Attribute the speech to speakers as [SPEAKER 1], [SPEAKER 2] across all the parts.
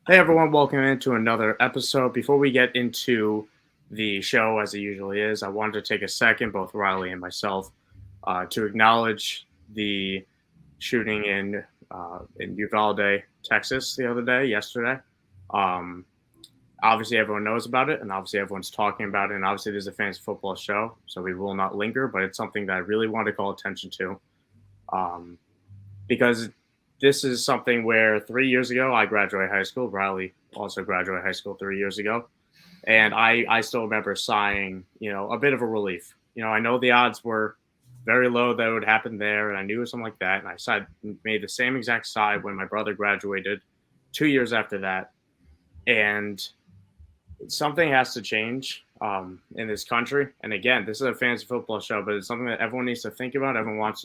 [SPEAKER 1] Hey everyone, welcome into another episode. Before we get into the show, as it usually is, I wanted to take a second, both Riley and myself, to acknowledge the shooting in Uvalde, Texas, yesterday. Um, Obviously, everyone knows about it, and obviously, everyone's talking about it. And obviously, there's a fantasy football show, so we will not linger. But it's something that I really want to call attention to. Um, because this is something where 3 years ago I graduated high school. Riley also graduated high school 3 years ago, and I still remember sighing, a bit of a relief. I know the odds were very low that it would happen there, and I knew it was something like that. And made the same exact sigh when my brother graduated 2 years after that, and something has to change in this country. And again, this is a fantasy football show, but it's something that everyone needs to think about. Everyone wants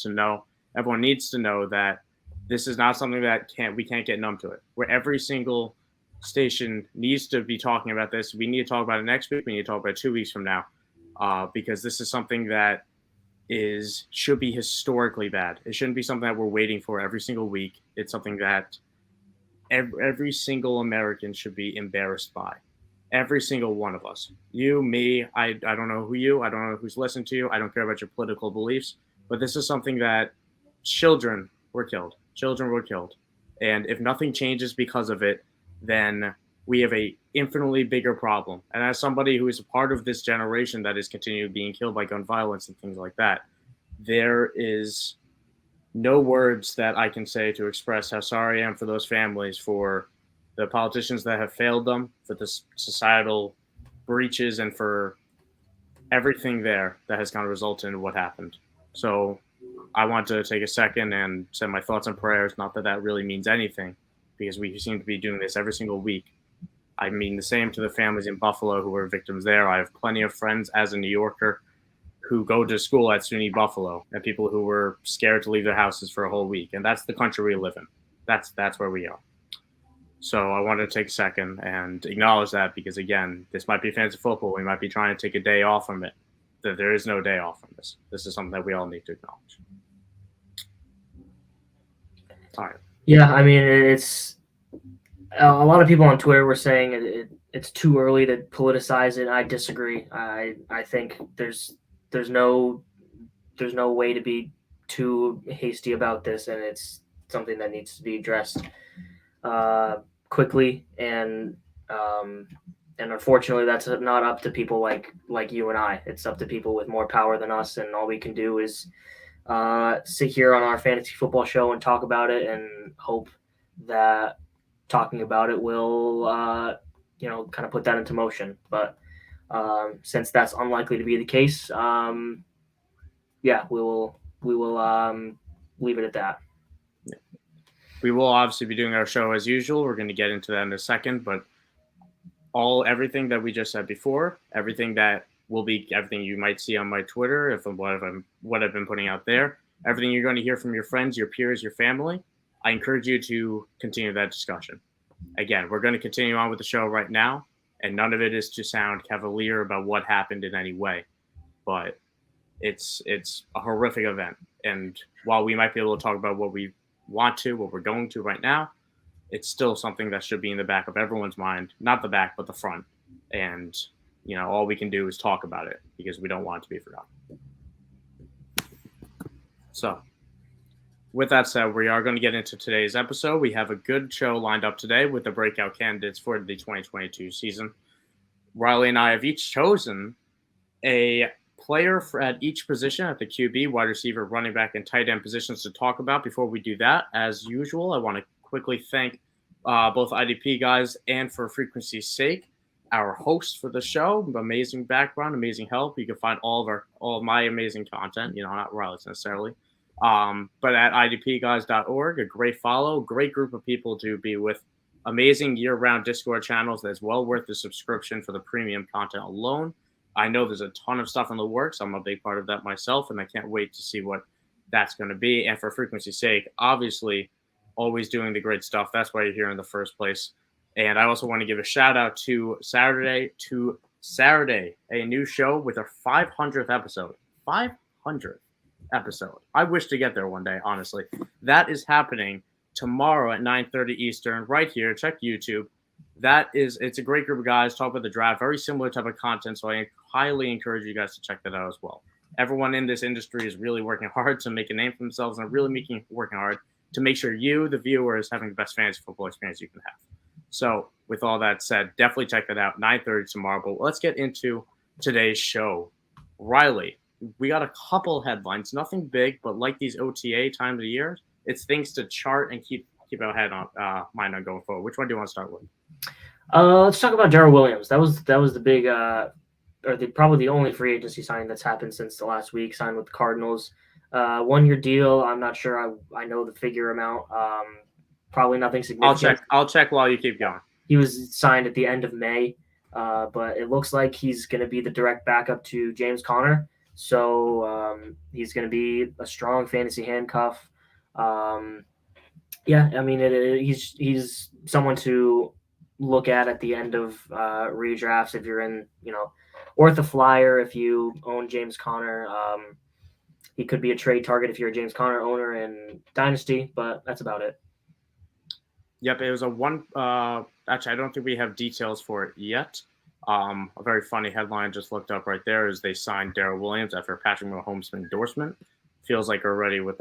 [SPEAKER 1] to know. Everyone needs to know that this is not something that we can't get numb to it. Where every single station needs to be talking about this. We need to talk about it next week. We need to talk about it 2 weeks from now, because this is something that should be historically bad. It shouldn't be something that we're waiting for every single week. It's something that every single American should be embarrassed by. Every single one of us. You, me, I don't know who you, I don't know who's listening to you, I don't care about your political beliefs, but this is something that children were killed. Children were killed. And if nothing changes because of it, then we have a infinitely bigger problem. And as somebody who is a part of this generation that is continuing being killed by gun violence and things like that, there is no words that I can say to express how sorry I am for those families, for the politicians that have failed them, for the societal breaches, and for everything there that has kind of resulted in what happened. So I want to take a second and send my thoughts and prayers. Not that that really means anything, because we seem to be doing this every single week. I mean the same to the families in Buffalo who were victims there. I have plenty of friends as a New Yorker who go to school at SUNY Buffalo, and people who were scared to leave their houses for a whole week. And that's the country we live in. That's where we are. So I wanted to take a second and acknowledge that, because again, this might be fantasy football. We might be trying to take a day off from it. There is no day off from this. This is something that we all need to acknowledge. All right.
[SPEAKER 2] Yeah, I mean, it's a lot of people on Twitter were saying it's too early to politicize it. I disagree. I think there's no there's no way to be too hasty about this, and it's something that needs to be addressed quickly. And unfortunately, that's not up to people like you and I. It's up to people with more power than us, and all we can do is sit here on our fantasy football show and talk about it, and hope that talking about it will kind of put that into motion. But since that's unlikely to be the case, yeah, we will leave it at that.
[SPEAKER 1] We will obviously be doing our show as usual. We're going to get into that in a second, but everything that we just said before, everything you might see on my Twitter, if what I've been putting out there, everything you're going to hear from your friends, your peers, your family, I encourage you to continue that discussion. Again, we're going to continue on with the show right now, and none of it is to sound cavalier about what happened in any way, but it's a horrific event. And while we might be able to talk about what we're going to right now, it's still something that should be in the back of everyone's mind, not the back, but the front. And, all we can do is talk about it, because we don't want it to be forgotten. So, with that said, we are going to get into today's episode. We have a good show lined up today with the breakout candidates for the 2022 season. Riley and I have each chosen a player at each position at the QB, wide receiver, running back, and tight end positions to talk about. Before we do that, as usual, I want to quickly thank both IDP guys and, for frequency's sake, our host for the show. Amazing background, amazing help. You can find all of my amazing content, not Riley's necessarily, but at IDPGuys.org. A great follow, great group of people to be with. Amazing year-round Discord channels that's well worth the subscription for the premium content alone. I know there's a ton of stuff in the works. I'm a big part of that myself, and I can't wait to see what that's going to be. And for frequency's sake, obviously, always doing the great stuff. That's why you're here in the first place. And I also want to give a shout out to Saturday, a new show with our 500th episode. 500th episode. I wish to get there one day, honestly. That is happening tomorrow at 9:30 Eastern, right here. Check YouTube. It's a great group of guys talk about the draft, very similar type of content. So I highly encourage you guys to check that out as well. Everyone in this industry is really working hard to make a name for themselves and really working hard to make sure you, the viewer, is having the best fantasy football experience you can have. So with all that said, definitely check that out, 9:30 tomorrow. But let's get into today's show. Riley, we got a couple headlines, nothing big, but like these OTA times of year, it's things to chart and keep our head on mind on going forward. Which one do you want to start with?
[SPEAKER 2] Let's talk about Darrel Williams. That was the big, probably the only free agency signing that's happened since the last week. Signed with the Cardinals, 1-year deal. I'm not sure. I know the figure amount. Probably nothing significant.
[SPEAKER 1] I'll check while you keep going.
[SPEAKER 2] He was signed at the end of May, but it looks like he's going to be the direct backup to James Conner. So he's going to be a strong fantasy handcuff. Yeah, I mean, he's someone to look at the end of redrafts if you're in, or the flyer if you own James Conner. He could be a trade target if you're a James Conner owner in Dynasty, but that's about it.
[SPEAKER 1] Yep, it was a one. Actually, I don't think we have details for it yet. A very funny headline just looked up right there is they signed Darrel Williams after Patrick Mahomes' endorsement. Feels like already we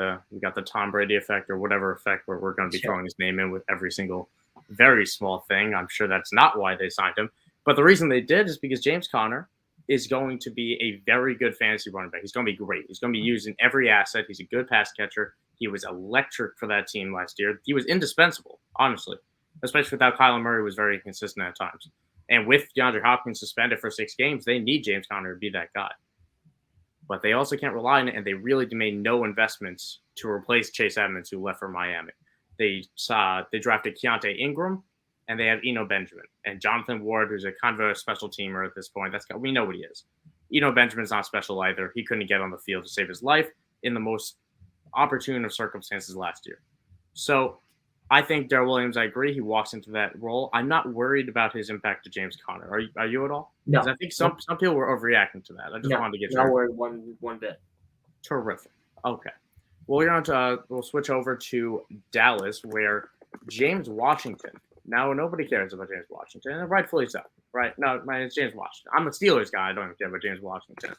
[SPEAKER 1] got the Tom Brady effect or whatever effect where we're going to be throwing his name in with every single very small thing. I'm sure that's not why they signed him. But the reason they did is because James Conner is going to be a very good fantasy running back. He's going to be great. He's going to be used in every asset. He's a good pass catcher. He was electric for that team last year. He was indispensable, honestly, especially without Kyler Murray was very consistent at times. And with DeAndre Hopkins suspended for 6 games, they need James Conner to be that guy. But they also can't rely on it, and they really made no investments to replace Chase Edmonds, who left for Miami. They drafted Keontae Ingram, and they have Eno Benjamin. And Jonathan Ward, who's a kind of a special teamer at this point. We know what he is. Eno Benjamin's not special either. He couldn't get on the field to save his life in the most opportune of circumstances last year. So I think Darrel Williams, I agree, he walks into that role. I'm not worried about his impact to James Conner. Are you at all?
[SPEAKER 2] No.
[SPEAKER 1] I think some people were overreacting to that. I just wanted to get
[SPEAKER 2] not worried one bit.
[SPEAKER 1] Terrific. Okay. Well, we'll switch over to Dallas, where James Washington. Now, nobody cares about James Washington, and rightfully so, right? No, it's James Washington. I'm a Steelers guy. I don't even care about James Washington.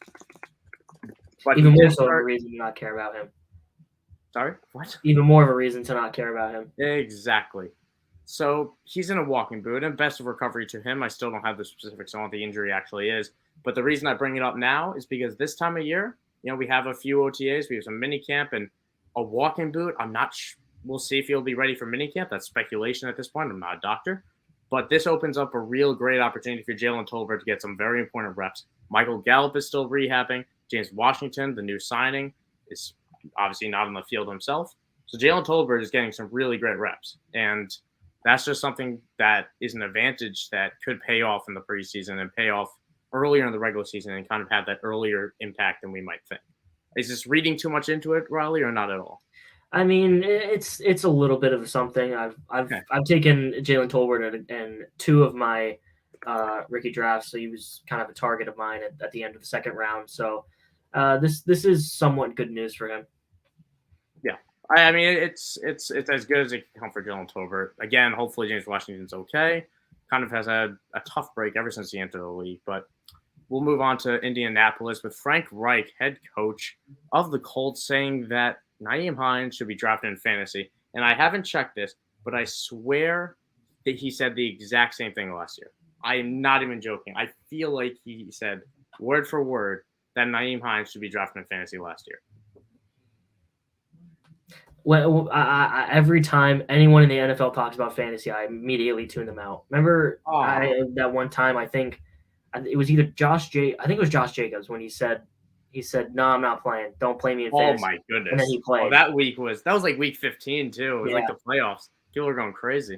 [SPEAKER 2] But even more so of a reason to not care about him.
[SPEAKER 1] Sorry? What?
[SPEAKER 2] Even more of a reason to not care about him.
[SPEAKER 1] Exactly. So he's in a walking boot, and best of recovery to him. I still don't have the specifics on what the injury actually is. But the reason I bring it up now is because this time of year, we have a few OTAs. We have some minicamp and a walking boot. I'm not we'll see if he'll be ready for minicamp. That's speculation at this point. I'm not a doctor. But this opens up a real great opportunity for Jalen Tolbert to get some very important reps. Michael Gallup is still rehabbing. James Washington, the new signing, is obviously not on the field himself. So Jalen Tolbert is getting some really great reps. And that's just something that is an advantage that could pay off in the preseason and pay off earlier in the regular season and kind of have that earlier impact than we might think. Is this reading too much into it, Riley, or not at all?
[SPEAKER 2] I mean, it's a little bit of something. I've taken Jalen Tolbert in 2 of my rookie drafts, so he was kind of a target of mine at the end of the 2nd round. So this is somewhat good news for him.
[SPEAKER 1] Yeah, I mean it's as good as it can come for Jalen Tolbert. Again, hopefully James Washington's okay. Kind of has had a tough break ever since he entered the league, but we'll move on to Indianapolis with Frank Reich, head coach of the Colts, saying that Nyheim Hines should be drafted in fantasy. And I haven't checked this, but I swear that he said the exact same thing last year. I am not even joking. I feel like he said word for word that Nyheim Hines should be drafted in fantasy last year.
[SPEAKER 2] Well, every time anyone in the NFL talks about fantasy, I immediately tune them out. Remember that one time, I think it was either Josh Jacobs when he said, "No, I'm not playing. Don't play me in fantasy."
[SPEAKER 1] Oh my goodness!
[SPEAKER 2] And then he played.
[SPEAKER 1] That was like week 15 too. It was like the playoffs. People are going crazy.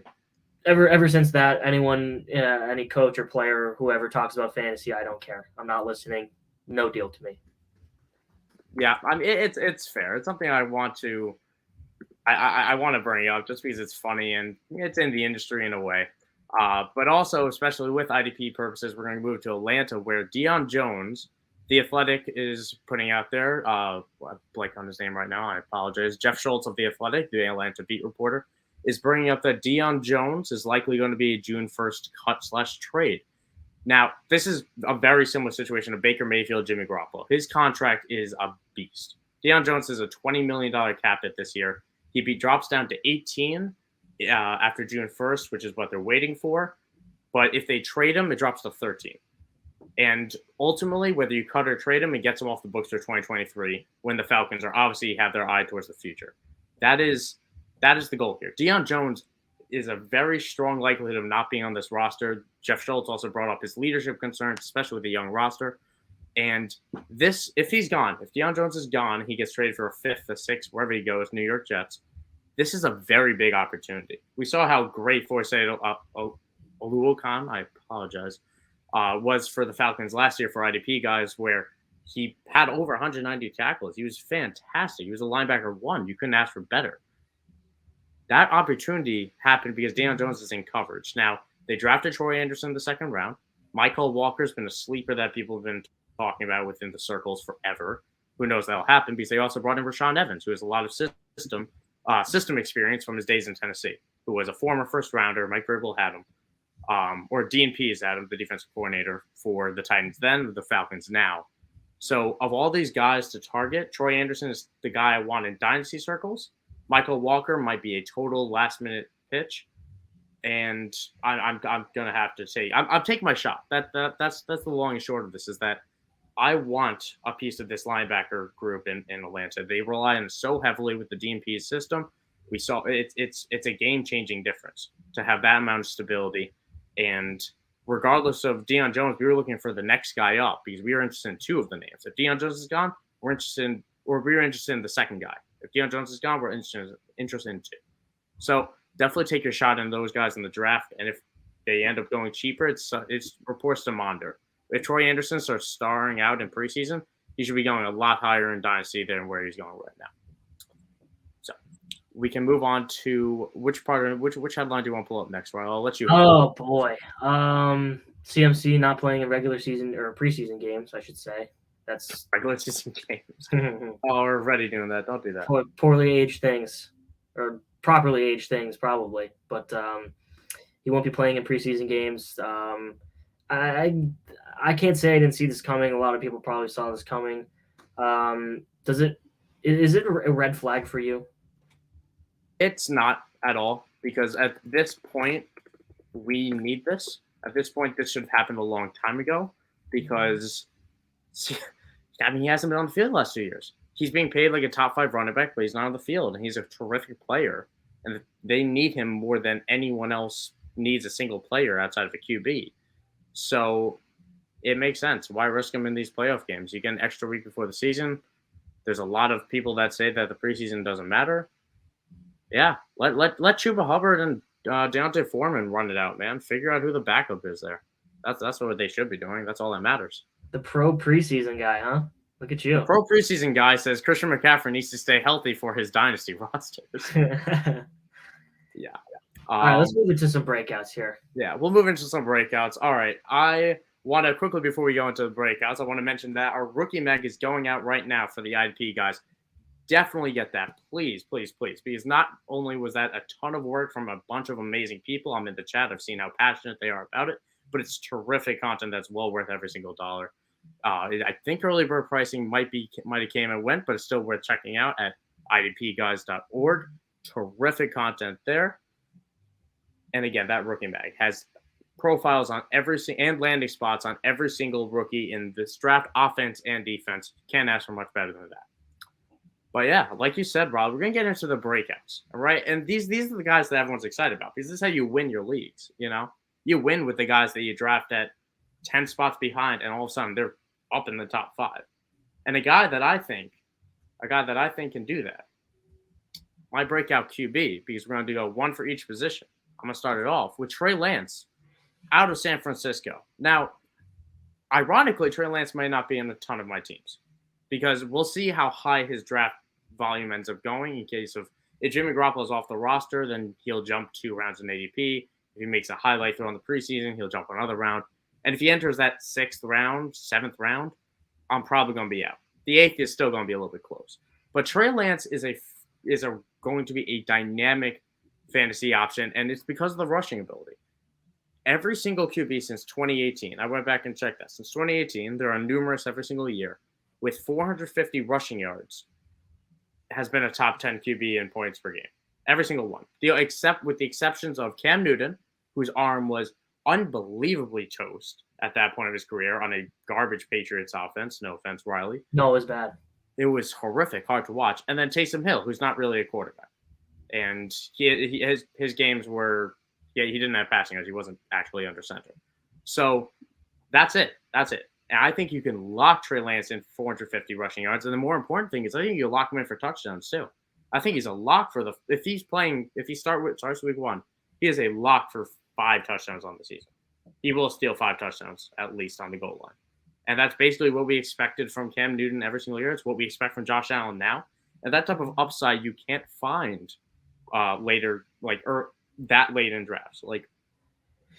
[SPEAKER 2] Ever since that, any coach or player, whoever talks about fantasy, I don't care. I'm not listening. No deal to me.
[SPEAKER 1] Yeah, I mean it's fair. It's something I want to. I want to bring up just because it's funny and it's in the industry in a way. But also, especially with IDP purposes, we're going to move to Atlanta, where Deion Jones, The Athletic, is putting out there. I blank on his name right now. I apologize. Jeff Schultz of The Athletic, the Atlanta beat reporter, is bringing up that Deion Jones is likely going to be a June 1st cut/trade. Now, this is a very similar situation to Baker Mayfield, Jimmy Garoppolo. His contract is a beast. Deion Jones is a $20 million cap hit this year. He drops down to 18 after June 1st, which is what they're waiting for. But if they trade him, it drops to 13. And ultimately, whether you cut or trade him, it gets him off the books for 2023 when the Falcons are obviously have their eye towards the future. That is the goal here. Deion Jones is a very strong likelihood of not being on this roster. Jeff Schultz also brought up his leadership concerns, especially with the young roster. And this, if he's gone, if Deion Jones is gone, he gets traded for a fifth, a sixth, wherever he goes, New York Jets. This is a very big opportunity. We saw how great Forsett Oluokun, I apologize, was for the Falcons last year for IDP guys, where he had over 190 tackles. He was fantastic. He was a linebacker one. You couldn't ask for better. That opportunity happened because Deion Jones is in coverage. Now, they drafted Troy Anderson in the second round. Michael Walker's been a sleeper that people have been talking about within the circles forever. Who knows that'll happen, because they also brought in Rashaan Evans, who has a lot of system experience from his days in Tennessee, who was a former first rounder. Mike Vrabel had him. Or D&P's had him, the defensive coordinator for the Titans then, the Falcons now. So of all these guys to target, Troy Anderson is the guy I want in dynasty circles. Michael Walker might be a total last-minute pitch, and I'm gonna have to say I'm taking my shot. That's the long and short of this, is that I want a piece of this linebacker group in Atlanta. They rely on it so heavily with the D&P system. We saw it's a game-changing difference to have that amount of stability. And regardless of Deion Jones, we were looking for the next guy up because we were interested in two of the names. If Deion Jones is gone, we're interested in the second guy. If Deion Jones is gone, we're interested in two. So definitely take your shot in those guys in the draft. And if they end up going cheaper, it's reports to monitor. If Troy Anderson starts starring out in preseason, he should be going a lot higher in dynasty than where he's going right now. So we can move on to which headline do you want to pull up next? Well, I'll let you.
[SPEAKER 2] Oh boy, CMC not playing in regular season or preseason games, I should say. That's
[SPEAKER 1] regular season games. Oh, we're already doing that. Don't do that.
[SPEAKER 2] Poorly aged things, or properly aged things, probably. But he won't be playing in preseason games. I can't say I didn't see this coming. A lot of people probably saw this coming. Is it a red flag for you?
[SPEAKER 1] It's not at all, because at this point, we need this. At this point, this should have happened a long time ago, because he hasn't been on the field the last 2 years. He's being paid like a top 5 running back, but he's not on the field, and he's a terrific player. And they need him more than anyone else needs a single player outside of a QB. So it makes sense. Why risk him in these playoff games? You get an extra week before the season. There's a lot of people that say that the preseason doesn't matter. Yeah, let Chuba Hubbard and Deontay Foreman run it out, man. Figure out who the backup is there. That's what they should be doing. That's all that matters.
[SPEAKER 2] The pro preseason guy, huh? Look at you.
[SPEAKER 1] The pro preseason guy says Christian McCaffrey needs to stay healthy for his dynasty rosters. Yeah.
[SPEAKER 2] All right, let's move into some breakouts here.
[SPEAKER 1] Yeah, we'll move into some breakouts. All right. I want to quickly, before we go into the breakouts, I want to mention that our rookie mag is going out right now for the IDP guys. Definitely get that. Please, please, please. Because not only was that a ton of work from a bunch of amazing people, I'm in the chat, I've seen how passionate they are about it, but it's terrific content that's well worth every single dollar. I think early bird pricing might have came and went, but it's still worth checking out at IDPGuys.org. Terrific content there. And again, that rookie mag has profiles on and landing spots on every single rookie in this draft, offense and defense. Can't ask for much better than that. But yeah, like you said, Rob, we're gonna get into the breakouts, all right? And these are the guys that everyone's excited about, because this is how you win your leagues. You know, you win with the guys that you draft at 10 spots behind, and all of a sudden they're up in the top 5. And a guy that I think can do that, my breakout QB, because we're gonna go one for each position. I'm gonna start it off with Trey Lance out of San Francisco. Now, ironically, Trey Lance may not be in a ton of my teams, because we'll see how high his draft volume ends up going. In case of if Jimmy Garoppolo is off the roster, then he'll jump 2 rounds in ADP. If he makes a highlight throw in the preseason, he'll jump another round. And if he enters that 6th round, 7th round, I'm probably going to be out. The 8th is still going to be a little bit close. But Trey Lance is going to be a dynamic fantasy option, and it's because of the rushing ability. Every single QB since 2018, I went back and checked that. Since 2018, there are numerous every single year with 450 rushing yards has been a top 10 QB in points per game. Every single one. Except with the exceptions of Cam Newton, whose arm was unbelievably toast at that point of his career on a garbage Patriots offense. No offense, Riley.
[SPEAKER 2] No, it was bad.
[SPEAKER 1] It was horrific, hard to watch. And then Taysom Hill, who's not really a quarterback. And his games were, he didn't have passing yards. He wasn't actually under center. So that's it. That's it. And I think you can lock Trey Lance in 450 rushing yards. And the more important thing is I think you lock him in for touchdowns too. I think he's a lock for if he starts week 1, he is a lock for 5 touchdowns on the season. He will steal 5 touchdowns at least on the goal line. And that's basically what we expected from Cam Newton every single year. It's what we expect from Josh Allen now. And that type of upside you can't find later, or that late in drafts. Like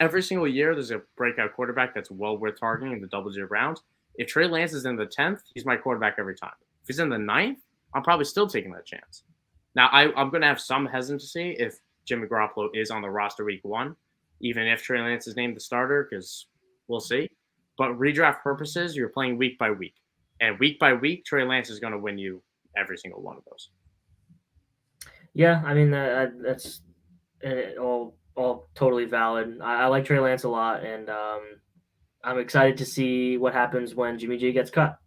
[SPEAKER 1] every single year, there's a breakout quarterback that's well worth targeting in the double-digit rounds. If Trey Lance is in the 10th, he's my quarterback every time. If he's in the 9th, I'm probably still taking that chance. Now, I'm going to have some hesitancy if Jimmy Garoppolo is on the roster week 1, even if Trey Lance is named the starter, because we'll see. But redraft purposes, you're playing week by week. And week by week, Trey Lance is going to win you every single one of those.
[SPEAKER 2] Yeah, I mean, that's all totally valid. I like Trey Lance a lot, and I'm excited to see what happens when Jimmy G gets cut.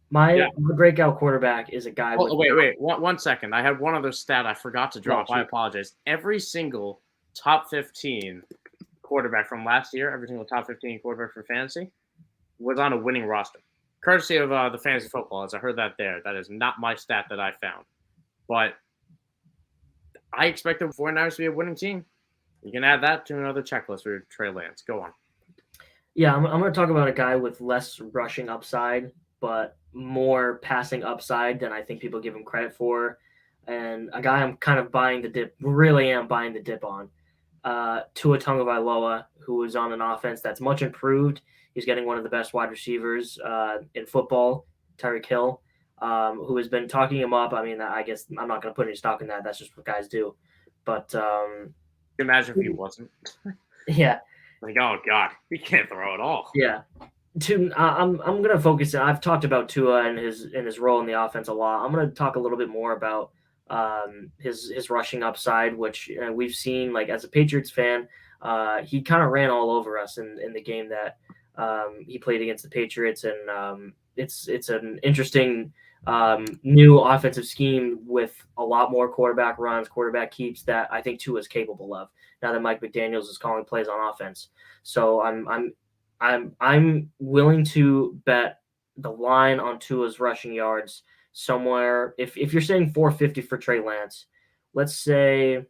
[SPEAKER 2] My breakout quarterback is a guy.
[SPEAKER 1] Wait. 1 second. I had one other stat I forgot to drop. I apologize. Every single top 15 quarterback from last year, every single top 15 quarterback for fantasy, was on a winning roster. Courtesy of the Fantasy Football, as I heard that there. That is not my stat that I found. But I expect the 49ers to be a winning team. You can add that to another checklist for Trey Lance. Go on.
[SPEAKER 2] Yeah, I'm going to talk about a guy with less rushing upside, but more passing upside than I think people give him credit for. And a guy I'm kind of buying the dip, really am buying the dip on. Tua Tagovailoa, who is on an offense that's much improved. He's getting one of the best wide receivers in football, Tyreek Hill, who has been talking him up. I mean, I guess I'm not going to put any stock in that. That's just what guys do. But
[SPEAKER 1] imagine if he wasn't.
[SPEAKER 2] Yeah.
[SPEAKER 1] Like, oh God, he can't throw at all.
[SPEAKER 2] Yeah. I'm going to focus. I've talked about Tua and his role in the offense a lot. I'm going to talk a little bit more about his rushing upside, which we've seen. Like as a Patriots fan, he kind of ran all over us in the game that he played against the Patriots, and it's an interesting new offensive scheme with a lot more quarterback runs, quarterback keeps that I think Tua is capable of now that Mike McDaniels is calling plays on offense. So I'm willing to bet the line on Tua's rushing yards somewhere. If you're saying 450 for Trey Lance, let's say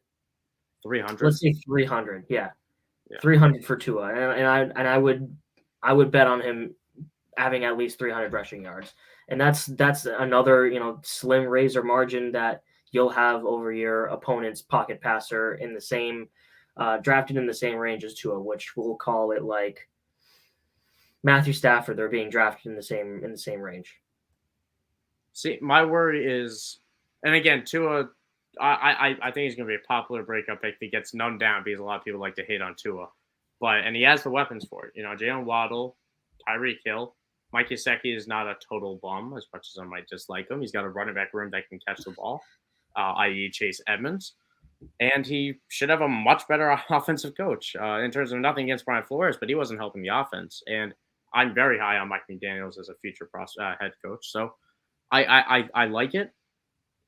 [SPEAKER 1] 300.
[SPEAKER 2] Let's say 300. Yeah. 300 for Tua, and I would bet on him having at least 300 rushing yards, and that's another slim razor margin that you'll have over your opponent's pocket passer in the same drafted in the same range as Tua, which we'll call it like Matthew Stafford. They're being drafted in the same range.
[SPEAKER 1] See, my worry is, and again, Tua, I think he's going to be a popular breakup pick if he gets numbed down because a lot of people like to hate on Tua. And he has the weapons for it. Jalen Waddle, Tyreek Hill, Mike Gesicki is not a total bum as much as I might dislike him. He's got a running back room that can catch the ball, i.e. Chase Edmonds. And he should have a much better offensive coach in terms of nothing against Brian Flores, but he wasn't helping the offense. And I'm very high on Mike McDaniels as a future head coach. So I like it.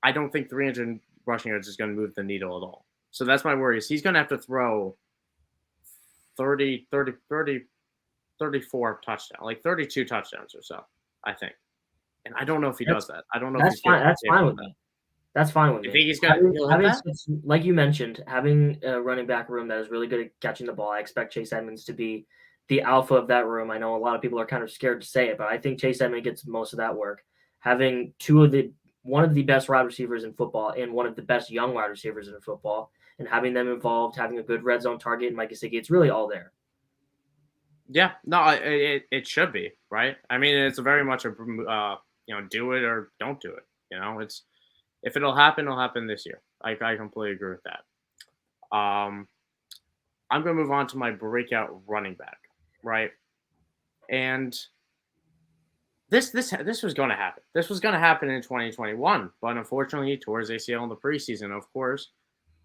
[SPEAKER 1] I don't think 300 rushing yards is going to move the needle at all. So that's my worry is he's going to have to throw 34 touchdowns, like 32 touchdowns or so, I think. And I don't know if he does that. I don't know if he's
[SPEAKER 2] fine. That's fine with me. That's fine with me.
[SPEAKER 1] You think he's going to
[SPEAKER 2] having like you mentioned, having a running back room that is really good at catching the ball. I expect Chase Edmonds to be the alpha of that room. I know a lot of people are kind of scared to say it, but I think Chase Edmonds gets most of that work. Having one of the best wide receivers in football and one of the best young wide receivers in football, and having them involved, having a good red zone target and Mike Gesicki, it's really all there.
[SPEAKER 1] Yeah, no, it should be, right? I mean, it's very much a do it or don't do it. It's if it'll happen this year. I completely agree with that. I'm going to move on to my breakout running back, right? And this was going to happen. This was going to happen in 2021, but unfortunately, he tore his ACL in the preseason. Of course,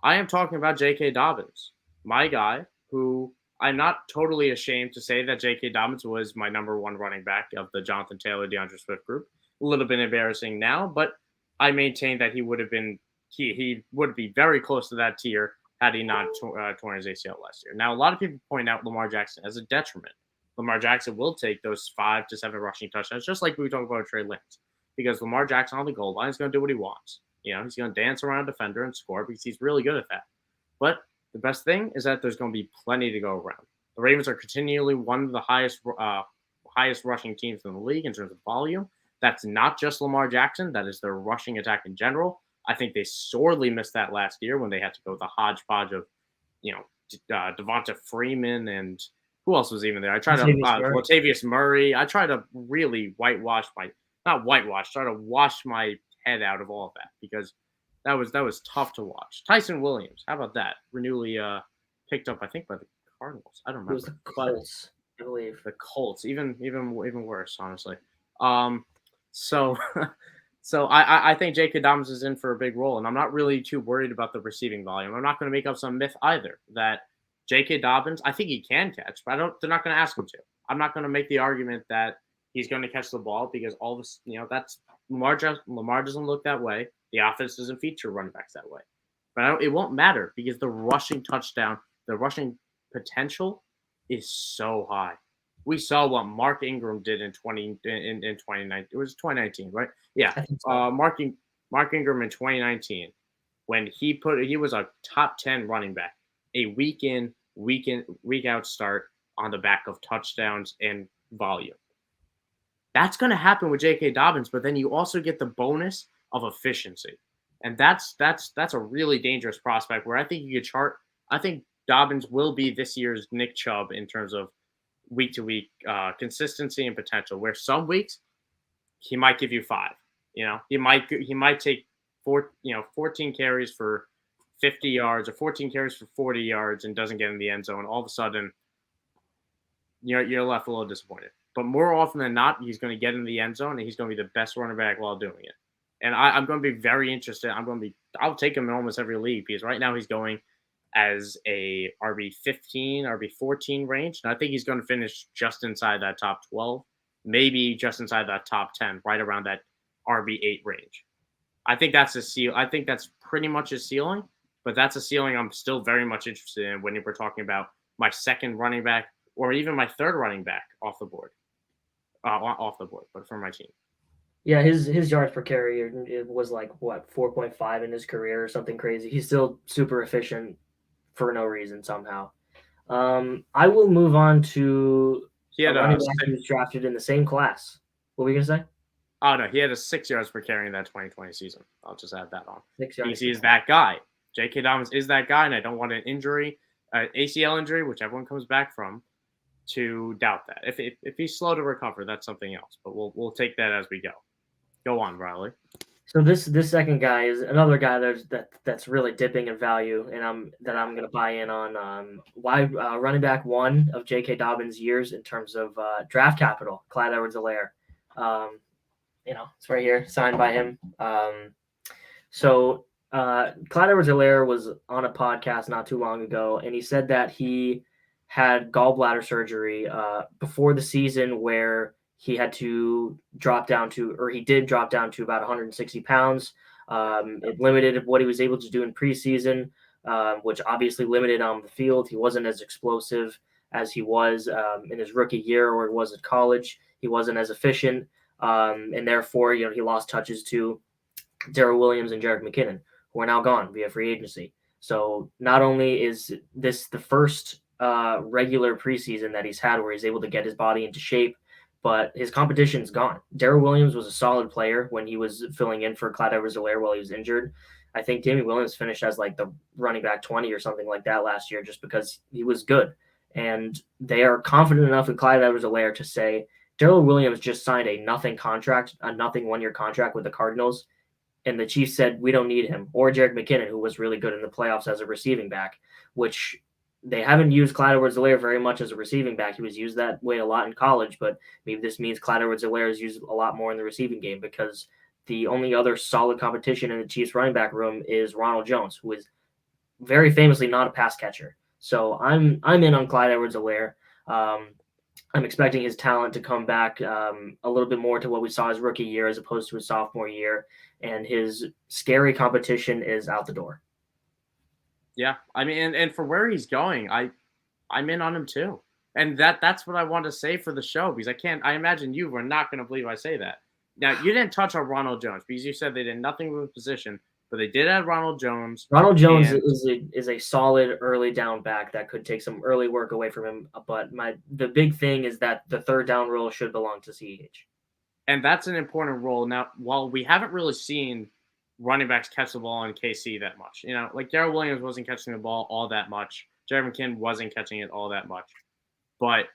[SPEAKER 1] I am talking about J.K. Dobbins, my guy, who I'm not totally ashamed to say that J.K. Dobbins was my number one running back of the Jonathan Taylor, DeAndre Swift group. A little bit embarrassing now, but I maintain that he would have been he would be very close to that tier had he not torn his ACL last year. Now, a lot of people point out Lamar Jackson as a detriment. Lamar Jackson will take those 5 to 7 rushing touchdowns, just like we talked about Trey Lance, because Lamar Jackson on the goal line is going to do what he wants. He's going to dance around a defender and score because he's really good at that. But the best thing is that there's going to be plenty to go around. The Ravens are continually one of the highest rushing teams in the league in terms of volume. That's not just Lamar Jackson. That is their rushing attack in general. I think they sorely missed that last year when they had to go with a hodgepodge of, Devonta Freeman and who else was even there? I tried Latavius Murray. I tried to really try to wash my head out of all of that because that was tough to watch. Tyson Williams, how about that? Renewally picked up, I think, by the Cardinals. I don't remember.
[SPEAKER 2] It was the Colts, I believe.
[SPEAKER 1] The Colts, even worse, honestly. So I think J.K. Dobbins is in for a big role, and I'm not really too worried about the receiving volume. I'm not going to make up some myth either that J.K. Dobbins, I think he can catch, but they're not going to ask him to. I'm not going to make the argument that he's going to catch the ball because all this, that's Lamar doesn't look that way. The offense doesn't feature running backs that way. But it won't matter because the rushing potential is so high. We saw what Mark Ingram did in 2019. It was 2019, right? Yeah. So. Mark Ingram in 2019, when he was a top 10 running back, a week in, week out start on the back of touchdowns and volume. That's going to happen with J.K. Dobbins, but then you also get the bonus of efficiency. And that's a really dangerous prospect where I think you could chart. I think Dobbins will be this year's Nick Chubb in terms of week to week consistency and potential, where some weeks he might give you 5. He might take 14 carries for 50 yards or 14 carries for 40 yards and doesn't get in the end zone. All of a sudden, you're left a little disappointed. But more often than not, he's going to get in the end zone and he's going to be the best running back while doing it. And I'm going to be very interested. I'll take him in almost every league because right now he's going as a RB15, RB14 range. And I think he's going to finish just inside that top 12, maybe just inside that top 10, right around that RB8 range. I think that's a seal. I think that's pretty much a ceiling, but that's a ceiling I'm still very much interested in when we're talking about my second running back or even my third running back off the board, but for my team.
[SPEAKER 2] Yeah, his yards per carry, it was like, 4.5 in his career or something crazy. He's still super efficient for no reason somehow. I will move on to a running back who was drafted in the same class. What were you going to say?
[SPEAKER 1] Oh, no, he had a 6 yards per carry in that 2020 season. I'll just add that on.
[SPEAKER 2] 6 yards.
[SPEAKER 1] He is that guy. J.K. Dobbins is that guy, and I don't want an injury, ACL injury, which everyone comes back from, to doubt that. If he's slow to recover, that's something else. But we'll take that as we go. Go on, Riley.
[SPEAKER 2] So this second guy is another guy that's really dipping in value, and I'm going to buy in on why running back 1 of J.K. Dobbins' years in terms of draft capital, Clyde Edwards-Helaire. It's right here, signed by him. So Clyde Edwards-Helaire was on a podcast not too long ago, and he said that he had gallbladder surgery before the season where he had to drop down to about 160 pounds. It limited what he was able to do in preseason, which obviously limited on the field. He wasn't as explosive as he was in his rookie year or it was at college. He wasn't as efficient, and therefore, he lost touches to Darrel Williams and Jerick McKinnon, who are now gone via free agency. So not only is this the first regular preseason that he's had where he's able to get his body into shape, but his competition's gone. Darrel Williams was a solid player when he was filling in for Clyde Edwards-Helaire while he was injured. I think Damien Williams finished as like the running back 20 or something like that last year just because he was good. And they are confident enough in Clyde Edwards-Helaire to say Darrel Williams just signed a nothing 1-year contract with the Cardinals. And the Chiefs said, we don't need him. Or Jerick McKinnon, who was really good in the playoffs as a receiving back, which they haven't used Clyde Edwards-Helaire very much as a receiving back. He was used that way a lot in college, but maybe this means Clyde Edwards-Helaire is used a lot more in the receiving game because the only other solid competition in the Chiefs running back room is Ronald Jones, who is very famously not a pass catcher. So I'm in on Clyde Edwards-Helaire. I'm expecting his talent to come back a little bit more to what we saw his rookie year as opposed to his sophomore year, and his scary competition is out the door.
[SPEAKER 1] Yeah, I mean, and for where he's going, I'm in on him too. And that's what I want to say for the show because I imagine you were not going to believe I say that. Now, you didn't touch on Ronald Jones because you said they did nothing with the position, but they did add Ronald Jones.
[SPEAKER 2] Ronald Jones is a solid early down back that could take some early work away from him. But the big thing is that the third down role should belong to CEH.
[SPEAKER 1] And that's an important role. Now, while we haven't really seen running backs catch the ball in KC that much, like Darrel Williams wasn't catching the ball all that much. Jerick McKinnon wasn't catching it all that much. But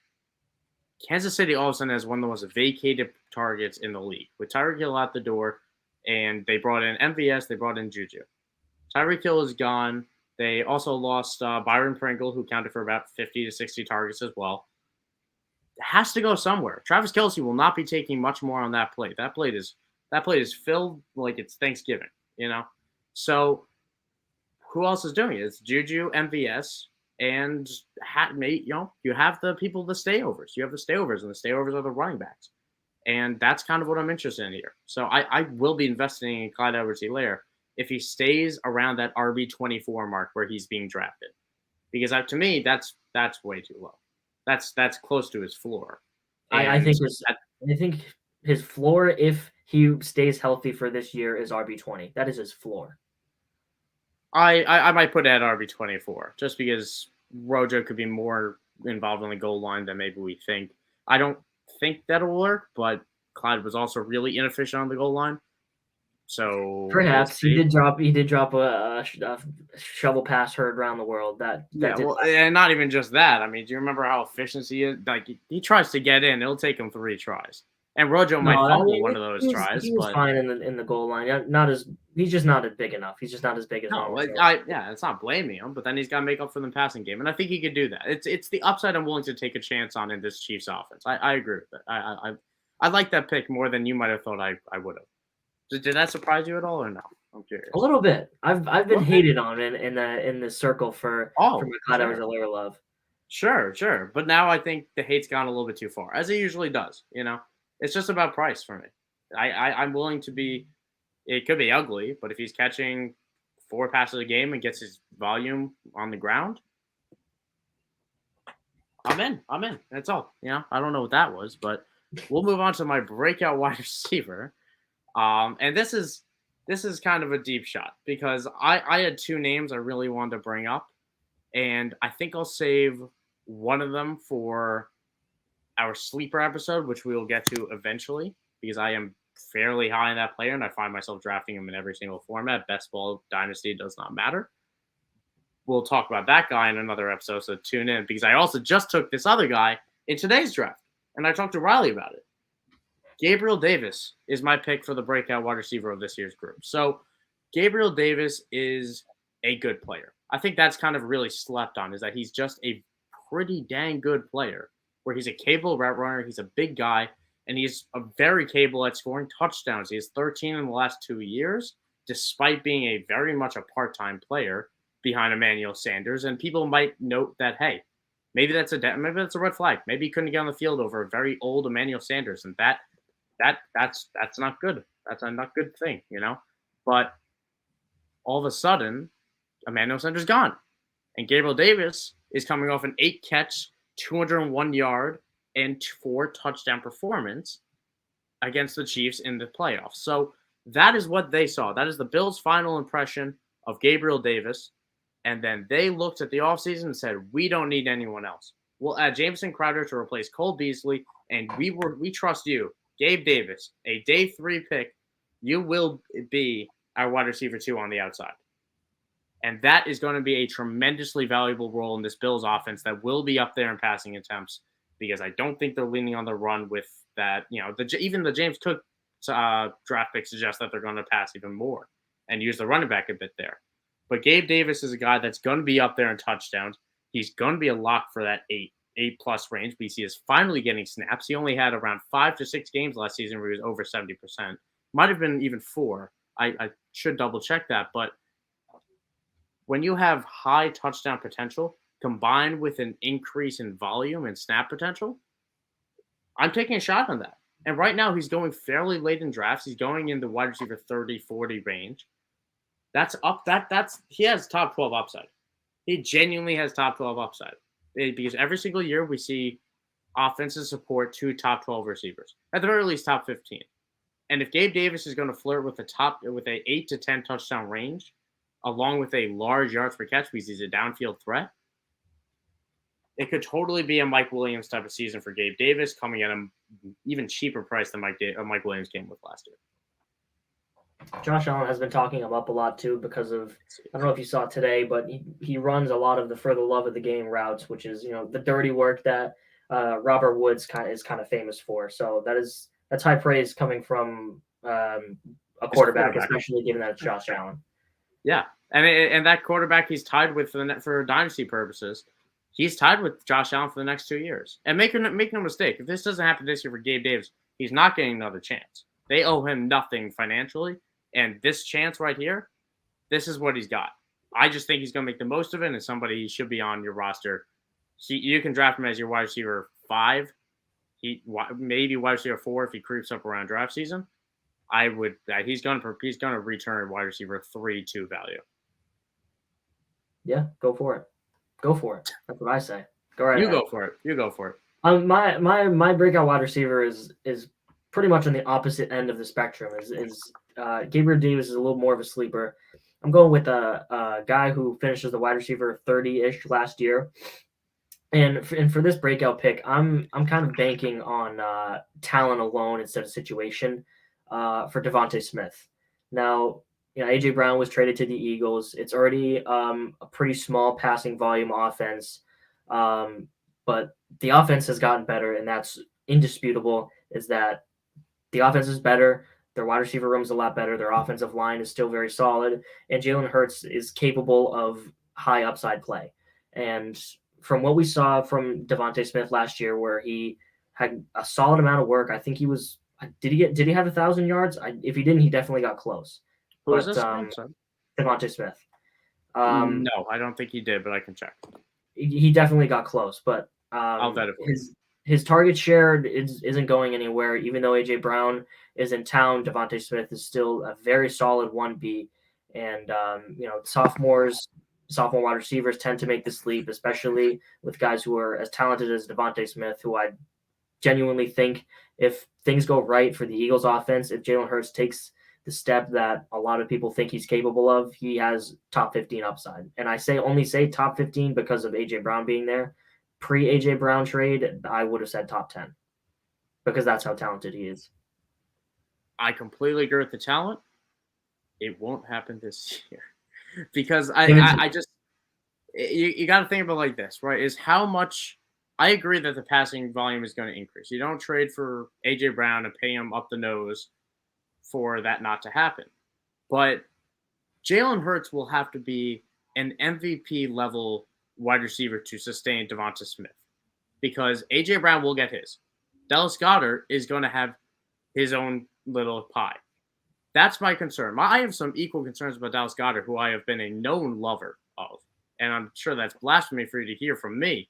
[SPEAKER 1] Kansas City all of a sudden has one of the most vacated targets in the league with Tyreek Hill out the door, and they brought in MVS, they brought in Juju. Tyreek Hill is gone. They also lost Byron Pringle, who counted for about 50 to 60 targets as well. It has to go somewhere. Travis Kelce will not be taking much more on that plate. That plate is filled like it's Thanksgiving, So who else is doing it? It's Juju, MVS, and you have the people, the stayovers. You have the stayovers, and the stayovers are the running backs. And that's kind of what I'm interested in here. So I will be investing in Clyde Edwards-Helaire if he stays around that RB24 mark where he's being drafted. Because to me, that's way too low. That's close to his floor.
[SPEAKER 2] I think his floor, if he stays healthy for this year, is RB20. That is his floor.
[SPEAKER 1] I might put it at RB24 just because Rojo could be more involved on the goal line than maybe we think. I don't think that'll work, but Clyde was also really inefficient on the goal line. So
[SPEAKER 2] perhaps he did drop a shovel pass heard around the world.
[SPEAKER 1] And not even just that. I mean, do you remember how efficient he is? Like he tries to get in, it'll take him 3 tries. And Rojo might fumble one of those tries.
[SPEAKER 2] He was fine in the goal line. He's just not as big enough. He's just not as big as.
[SPEAKER 1] No, it's not blaming him, but then he's got to make up for the passing game, and I think he could do that. It's the upside I'm willing to take a chance on in this Chiefs offense. I agree with that. I like that pick more than you might have thought I would have. Did that surprise you at all or no? I'm curious.
[SPEAKER 2] A little bit. I've been hated on in the circle for my Clyde Edwards-Helaire love.
[SPEAKER 1] Sure. But now I think the hate's gone a little bit too far, as it usually does. It's just about price for me. I'm willing to be. It could be ugly, but if he's catching 4 passes a game and gets his volume on the ground, I'm in. That's all. I don't know what that was, but we'll move on to my breakout wide receiver. And this is kind of a deep shot because I had 2 names I really wanted to bring up, and I think I'll save one of them for our sleeper episode, which we will get to eventually, because I am fairly high in that player, and I find myself drafting him in every single format. Best ball, dynasty, does not matter. We'll talk about that guy in another episode, so tune in, because I also just took this other guy in today's draft, and I talked to Riley about it. Gabriel Davis is my pick for the breakout wide receiver of this year's group. So Gabriel Davis is a good player. I think that's kind of really slept on, is that he's just a pretty dang good player, where he's a capable route runner, he's a big guy, and he's very capable at scoring touchdowns. He has 13 in the last 2 years, despite being a very much a part-time player behind Emmanuel Sanders. And people might note that, hey, maybe that's a red flag. Maybe he couldn't get on the field over a very old Emmanuel Sanders, and that's not good. That's a not good thing, But all of a sudden, Emmanuel Sanders gone, and Gabriel Davis is coming off an 8-catch, 201-yard, and 4 touchdown performance against the Chiefs in the playoffs. So that is what they saw. That is the Bills' final impression of Gabriel Davis. And then they looked at the offseason and said, we don't need anyone else. We'll add Jameson Crowder to replace Cole Beasley, and we trust you, Gabe Davis, a day 3 pick. You will be our wide receiver 2 on the outside. And that is going to be a tremendously valuable role in this Bills offense that will be up there in passing attempts, because I don't think they're leaning on the run with that. Even the James Cook draft picks suggest that they're going to pass even more and use the running back a bit there. But Gabe Davis is a guy that's going to be up there in touchdowns. He's going to be a lock for that 8+ range because he is finally getting snaps. He only had around 5 to 6 games last season where he was over 70%. Might have been even 4. I should double check that. But when you have high touchdown potential combined with an increase in volume and snap potential, I'm taking a shot on that. And right now he's going fairly late in drafts. He's going in the wide receiver 30, 40 range. That's up. He has top 12 upside. He genuinely has top 12 upside. Because every single year we see offenses support 2 top 12 receivers. At the very least, top 15. And if Gabe Davis is going to flirt with a 8 to 10 touchdown range, along with a large yards per catch because he's a downfield threat, it could totally be a Mike Williams type of season for Gabe Davis, coming at an even cheaper price than Mike Williams came with last year.
[SPEAKER 2] Josh Allen has been talking him up a lot too because of, I don't know if you saw it today, but he runs a lot of the for the love of the game routes, which is, the dirty work that Robert Woods is kind of famous for. So that's high praise coming from a quarterback, especially given that it's Josh Allen.
[SPEAKER 1] Yeah, and that quarterback he's tied with for dynasty purposes. He's tied with Josh Allen for the next 2 years. And make no mistake, if this doesn't happen this year for Gabe Davis, he's not getting another chance. They owe him nothing financially. And this chance right here, this is what he's got. I just think he's going to make the most of it, and somebody he should be on your roster. You can draft him as your wide receiver 5. Maybe wide receiver 4 if he creeps up around draft season. He's going to return wide receiver 3-2 value.
[SPEAKER 2] Yeah, go for it. Go for it. That's what I say. Go right ahead.
[SPEAKER 1] You go for it.
[SPEAKER 2] My breakout wide receiver is pretty much on the opposite end of the spectrum. Gabriel Davis is a little more of a sleeper. I'm going with a guy who finished as the wide receiver 30-ish last year. And for this breakout pick, I'm kind of banking on talent alone instead of situation for Devontae Smith. Now, A.J. Brown was traded to the Eagles. It's already a pretty small passing volume offense, but the offense has gotten better, and that's indisputable, is that the offense is better. Their wide receiver room is a lot better. Their offensive line is still very solid, and Jalen Hurts is capable of high upside play. And from what we saw from Devontae Smith last year, where he had a solid amount of work, I think he was – did he have 1,000 yards? If he didn't, he definitely got close.
[SPEAKER 1] Who was this?
[SPEAKER 2] Devontae Smith.
[SPEAKER 1] No, I don't think he did, but I can check.
[SPEAKER 2] He definitely got close, but
[SPEAKER 1] I'll bet it
[SPEAKER 2] his target share isn't going anywhere. Even though A.J. Brown is in town, Devontae Smith is still a very solid 1B. And, sophomore wide receivers tend to make this leap, especially with guys who are as talented as Devontae Smith, who I genuinely think if things go right for the Eagles offense, if Jalen Hurts takes the step that a lot of people think he's capable of, he has top 15 upside. And I only say top 15 because of A.J. Brown being there. Pre-A.J. Brown trade, I would have said top 10 because that's how talented he is.
[SPEAKER 1] I completely agree with the talent. It won't happen this year because I just you got to think about it like this, right? Is how much I agree that the passing volume is going to increase. You don't trade for A.J. Brown and pay him up the nose for that not to happen. But Jalen Hurts will have to be an MVP level wide receiver to sustain Devonta Smith because A.J. Brown will get his. Dallas Goedert is going to have his own little pie. That's my concern. I have some equal concerns about Dallas Goedert, who I have been a known lover of. And I'm sure that's blasphemy for you to hear from me.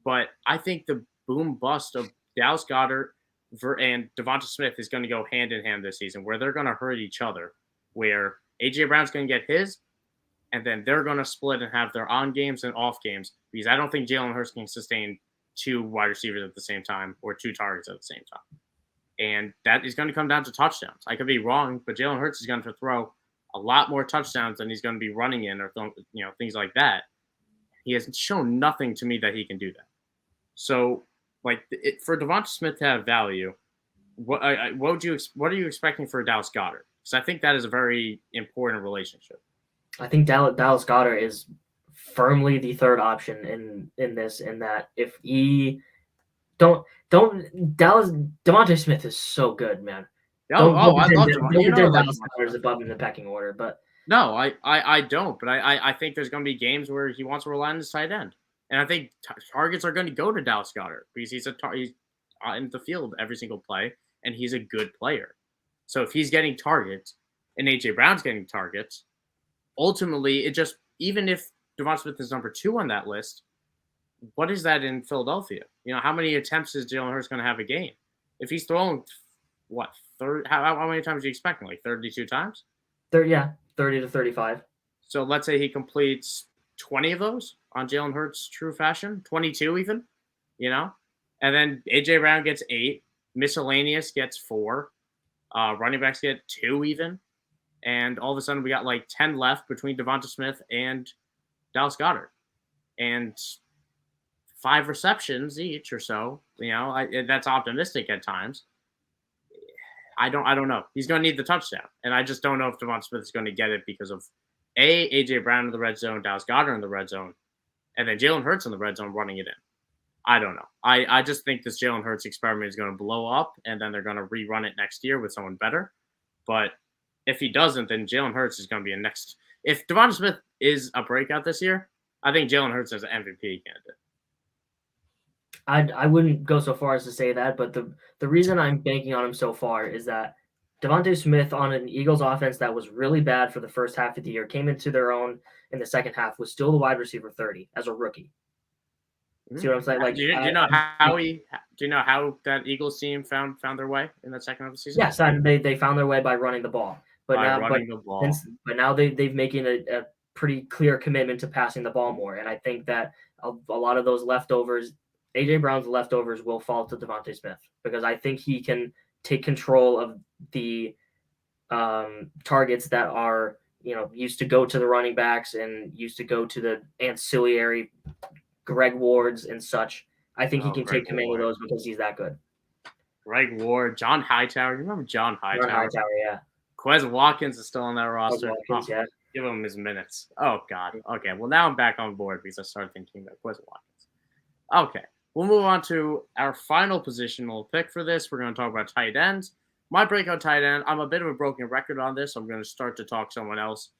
[SPEAKER 1] But I think the boom bust of Dallas Goedert and Devonta Smith is going to go hand in hand this season, where they're going to hurt each other, where A.J. Brown's going to get his, and then they're going to split and have their on games and off games, because I don't think Jalen Hurts can sustain 2 wide receivers at the same time or 2 targets at the same time. And that is going to come down to touchdowns. I could be wrong, but Jalen Hurts is going to throw a lot more touchdowns than he's going to be running in or things like that. He has shown nothing to me that he can do that. So, for Devonta Smith to have value, what are you expecting for Dallas Goedert? Because I think that is a very important relationship.
[SPEAKER 2] I think Dallas Goedert is firmly the third option in this. In that, if he Devonta Smith is so good, man.
[SPEAKER 1] I love Devontae. You know I like
[SPEAKER 2] Dallas Goedert above in the pecking order, but
[SPEAKER 1] no, I don't. But I think there's going to be games where he wants to rely on his tight end, and I think targets are going to go to Dallas Goedert because he's in the field every single play, and he's a good player. So if he's getting targets and AJ Brown's getting targets, ultimately it just even if Devonta Smith is number 2 on that list, what is that in Philadelphia? How many attempts is Jalen Hurts going to have a game? If he's throwing what how many times are you expecting? Like 32 times?
[SPEAKER 2] 30 to 35.
[SPEAKER 1] So let's say he completes 20 of those on Jalen Hurts' true fashion, 22 even, and then AJ Brown gets 8, miscellaneous gets 4, running backs get 2 even, and all of a sudden we got like 10 left between Devonta Smith and Dallas Goedert, and 5 receptions each or so. That's optimistic at times. I don't know. He's going to need the touchdown, and I just don't know if Devonta Smith is going to get it because of AJ Brown in the red zone, Dallas Goedert in the red zone, and then Jalen Hurts in the red zone running it in. I don't know. I just think this Jalen Hurts experiment is going to blow up, and then they're going to rerun it next year with someone better. But if he doesn't, then Jalen Hurts is going to be a next. If Devonta Smith is a breakout this year, I think Jalen Hurts is an MVP candidate.
[SPEAKER 2] I wouldn't go so far as to say that, but the reason I'm banking on him so far is that Devonta Smith on an Eagles offense that was really bad for the first half of the year, came into their own in the second half, was still the wide receiver 30 as a rookie. See what I'm saying? Like,
[SPEAKER 1] do you know how that Eagles team found their way in the second half of the season?
[SPEAKER 2] Yes, and they found their way by running the ball. But now they've making a pretty clear commitment to passing the ball more, and I think that a lot of those leftovers, AJ Brown's leftovers, will fall to Devonta Smith because I think he can take control of the targets that are used to go to the running backs and used to go to the ancillary Greg Wards and such. I think he can take command of those because he's that good.
[SPEAKER 1] Greg Ward, John Hightower. You remember John Hightower?
[SPEAKER 2] John Hightower, yeah.
[SPEAKER 1] Quez Watkins is still on that roster.
[SPEAKER 2] Watkins, yeah.
[SPEAKER 1] Give him his minutes. Oh, God. Okay, well, now I'm back on board because I started thinking about Quez Watkins. Okay, we'll move on to our final positional pick for this. We're going to talk about tight ends. My breakout tight end, I'm a bit of a broken record on this. So I'm going to start to talk someone else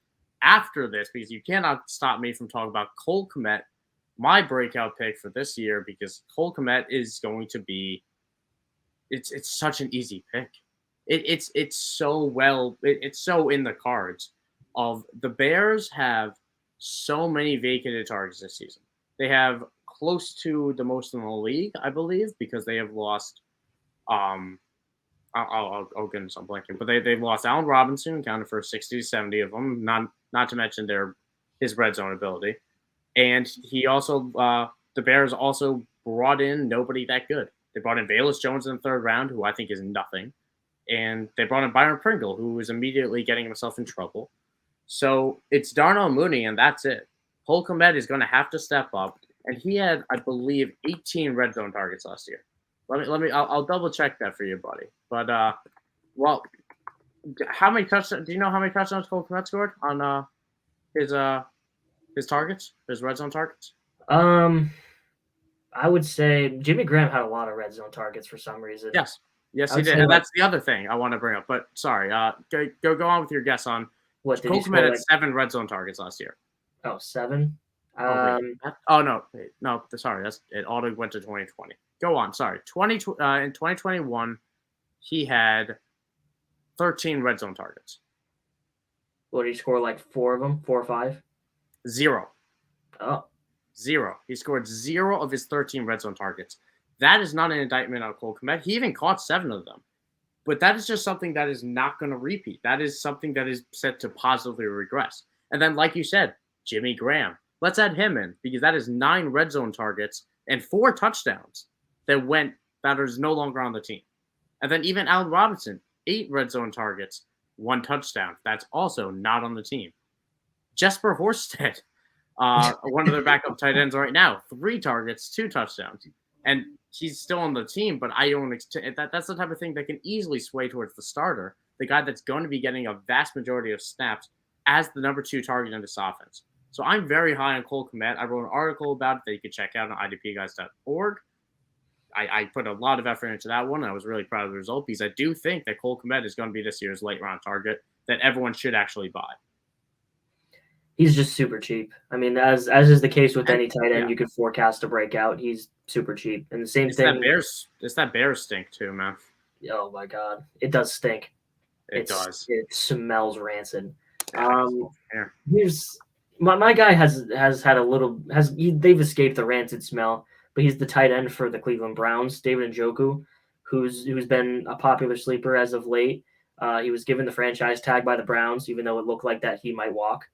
[SPEAKER 1] after this because you cannot stop me from talking about Cole Kmet, my breakout pick for this year, because Cole Kmet is going to be it's such an easy pick. It's so in the cards of the Bears have so many vacated targets this season. They have close to the most in the league, I believe, because they have lost I'll get into some blanking, but they've lost Allen Robinson, counted for 60 to 70 of them, not to mention his red zone ability. And he also the Bears also brought in nobody that good. They brought in Velus Jones in the 3rd round, who I think is nothing. And they brought in Byron Pringle, who was immediately getting himself in trouble. So it's Darnell Mooney, and that's it. Cole Kmet is going to have to step up. And he had, I believe, 18 red zone targets last year. I'll double check that for you, buddy. But how many touchdowns? Do you know how many touchdowns Cole Kmet scored on his targets, his red zone targets?
[SPEAKER 2] I would say Jimmy Graham had a lot of red zone targets for some reason.
[SPEAKER 1] Yes, he did. And that's the other thing I want to bring up. But sorry, go on with your guess on what Cole Kmet had 7 red zone targets last year.
[SPEAKER 2] Oh, 7?
[SPEAKER 1] No, sorry, that's it. Auto went to 2020. Go on, sorry. In 2021, he had 13 red zone targets.
[SPEAKER 2] What did he score? Like 4 of them, 4 or 5?
[SPEAKER 1] 0.
[SPEAKER 2] Oh.
[SPEAKER 1] 0. He scored 0 of his 13 red zone targets. That is not an indictment on Cole Kmet. He even caught 7 of them. But that is just something that is not going to repeat. That is something that is set to positively regress. And then, like you said, Jimmy Graham. Let's add him in because that is 9 red zone targets and 4 touchdowns that is no longer on the team. And then even Allen Robinson, 8 red zone targets, 1 touchdown. That's also not on the team. Jesper Horsted, one of their backup tight ends right now, 3 targets, 2 touchdowns. And he's still on the team, but I don't that's the type of thing that can easily sway towards the starter, the guy that's going to be getting a vast majority of snaps as the number 2 target in this offense. So I'm very high on Cole Kmet. I wrote an article about it that you can check out on IDPGuys.org. I put a lot of effort into that one. I was really proud of the result because I do think that Cole Kmet is going to be this year's late round target that everyone should actually buy.
[SPEAKER 2] He's just super cheap. I mean, as is the case with
[SPEAKER 1] And,
[SPEAKER 2] any tight end,
[SPEAKER 1] yeah.
[SPEAKER 2] you could forecast a breakout. He's super cheap, and the same
[SPEAKER 1] It's
[SPEAKER 2] thing.
[SPEAKER 1] that Bears stink too, man.
[SPEAKER 2] Oh my god, it does stink.
[SPEAKER 1] It does.
[SPEAKER 2] It smells rancid.
[SPEAKER 1] Yeah,
[SPEAKER 2] Here's my guy has had a little they've escaped the rancid smell, but he's the tight end for the Cleveland Browns, David Njoku, who's been a popular sleeper as of late. He was given the franchise tag by the Browns, even though it looked like that he might walk.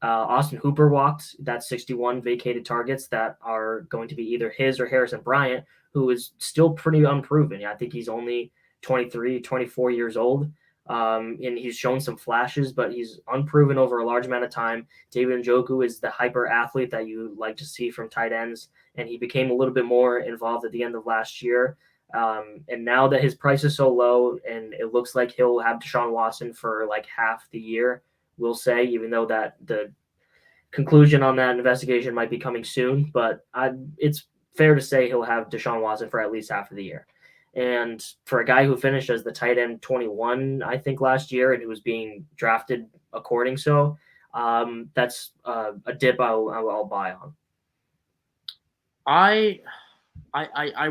[SPEAKER 2] Austin Hooper walked. That's 61 vacated targets that are going to be either his or Harrison Bryant, who is still pretty unproven. I think he's only 23, 24 years old. And he's shown some flashes, but he's unproven over a large amount of time. David Njoku is the hyper athlete that you like to see from tight ends, and he became a little bit more involved at the end of last year. And now that his price is so low, and it looks like he'll have Deshaun Watson for like half the year, we'll say, even though that the conclusion on that investigation might be coming soon, but it's fair to say he'll have Deshaun Watson for at least half of the year. And for a guy who finished as the tight end 21, I think last year, and who was being drafted according so, that's a dip I'll buy on.
[SPEAKER 1] I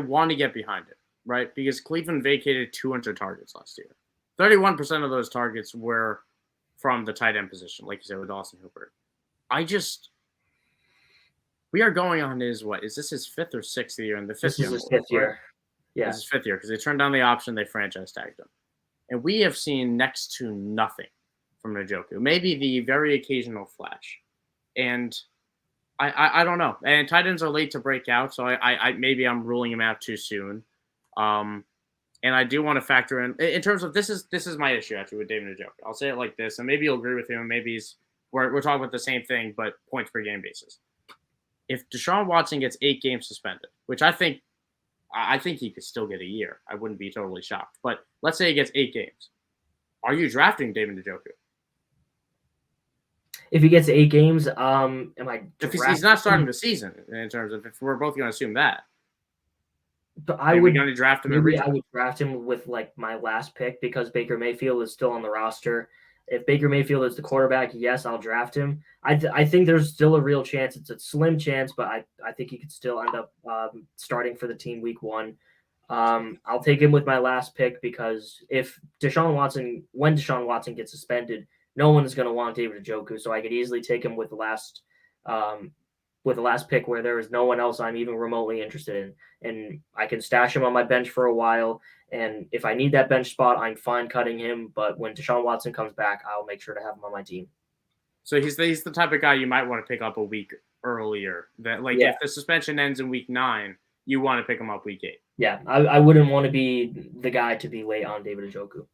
[SPEAKER 1] want to get behind it, right? Because Cleveland vacated 200 targets last year. 31% of those targets were from the tight end position, like you said with Austin Hooper. We are going on is this his fifth or sixth year in the fifth year?
[SPEAKER 2] This is his fifth year. Yeah.
[SPEAKER 1] This is fifth year because they turned down the option, they franchise tagged him. And we have seen next to nothing from Njoku. Maybe the very occasional flash. And I don't know. And tight ends are late to break out, so I maybe I'm ruling him out too soon. And I do want to factor in terms of this is my issue actually with David Njoku. I'll say it like this, and maybe you'll agree with him. Maybe we're talking about the same thing, but points per game basis. If Deshaun Watson gets 8 games suspended, which I think he could still get a year. I wouldn't be totally shocked. But let's say he gets 8 games. Are you drafting David Njoku?
[SPEAKER 2] If he gets 8 games, am I?
[SPEAKER 1] If he's not starting the season, in terms of if we're both going to assume that.
[SPEAKER 2] But I would
[SPEAKER 1] going to draft him.
[SPEAKER 2] Maybe I would draft him with like my last pick because Baker Mayfield is still on the roster. If Baker Mayfield is the quarterback, yes, I'll draft him. I think there's still a real chance. It's a slim chance, but I think he could still end up starting for the team week 1. I'll take him with my last pick because when Deshaun Watson gets suspended, no one is going to want David Njoku, so I could easily take him with the last pick where there is no one else I'm even remotely interested in, and I can stash him on my bench for a while. And if I need that bench spot, I'm fine cutting him. But when Deshaun Watson comes back, I'll make sure to have him on my team.
[SPEAKER 1] So he's the type of guy you might want to pick up a week earlier. That if the suspension ends in week 9, you want to pick him up week 8.
[SPEAKER 2] Yeah, I wouldn't want to be the guy to be late on David Njoku.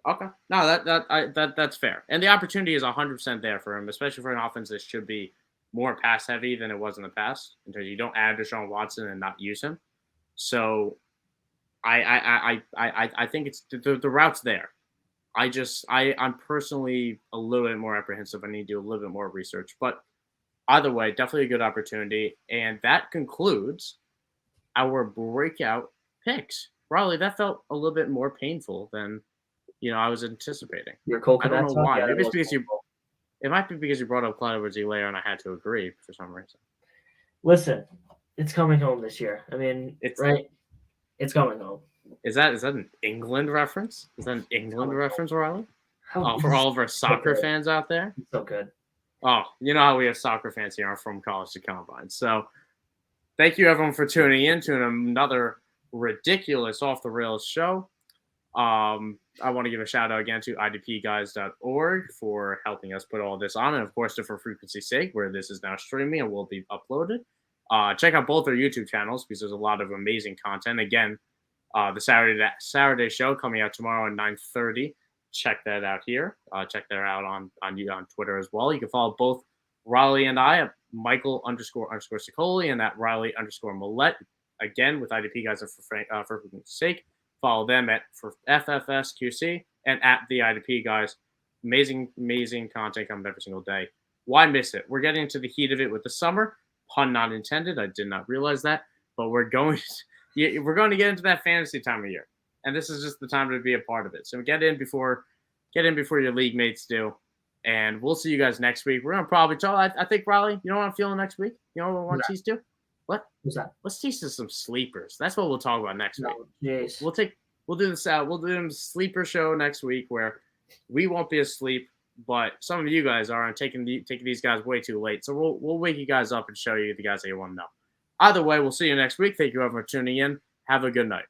[SPEAKER 1] Okay, no, that's fair, and the opportunity is 100% there for him, especially for an offense that should be more pass heavy than it was in the past. In terms of you don't add Deshaun Watson and not use him. So I think it's the route's there. I'm personally a little bit more apprehensive. I need to do a little bit more research, but either way, definitely a good opportunity. And that concludes our breakout picks. Riley, that felt a little bit more painful than I was anticipating.
[SPEAKER 2] Your Cole Kmet,
[SPEAKER 1] I don't know why.
[SPEAKER 2] Yeah,
[SPEAKER 1] maybe it's because it might be because you brought up Clyde Edwards-Helaire and I had to agree for some reason.
[SPEAKER 2] Listen, it's coming home this year. I mean, it's coming home.
[SPEAKER 1] Is that an England reference? Is that an England reference, Riley? For all of our soccer fans out there?
[SPEAKER 2] It's so good.
[SPEAKER 1] Oh, you know how we have soccer fans here from college to combine. So thank you, everyone, for tuning in to another ridiculous off-the-rails show. I want to give a shout out again to IDPGuys.org for helping us put all this on, and of course to For Frequency's Sake, where this is now streaming and will be uploaded. Check out both their YouTube channels because there's a lot of amazing content. Again, the Saturday show coming out tomorrow at 9:30. Check that out here. Check that out on Twitter as well. You can follow both Riley and I at Michael_Sicoli and at Riley_Millette. Again, with IDP Guys for Frequency's Sake. Follow them at for FFSQC and at the IDP Guys. Amazing content coming every single day. Why miss it? We're getting into the heat of it with the summer. Pun not intended. I did not realize that. But we're going we're going to get into that fantasy time of year, and this is just the time to be a part of it. So get in before your league mates do, and we'll see you guys next week. We're gonna probably talk. I think Riley, you know what I'm feeling next week. You know what I want to tease to? What?
[SPEAKER 2] What's that?
[SPEAKER 1] Let's tease to some sleepers. That's what we'll talk about next week.
[SPEAKER 2] Jeez.
[SPEAKER 1] We'll do this out. We'll do a sleeper show next week where we won't be asleep, but some of you guys are taking these guys way too late. So we'll wake you guys up and show you the guys that you want to know. Either way, we'll see you next week. Thank you everyone for tuning in. Have a good night.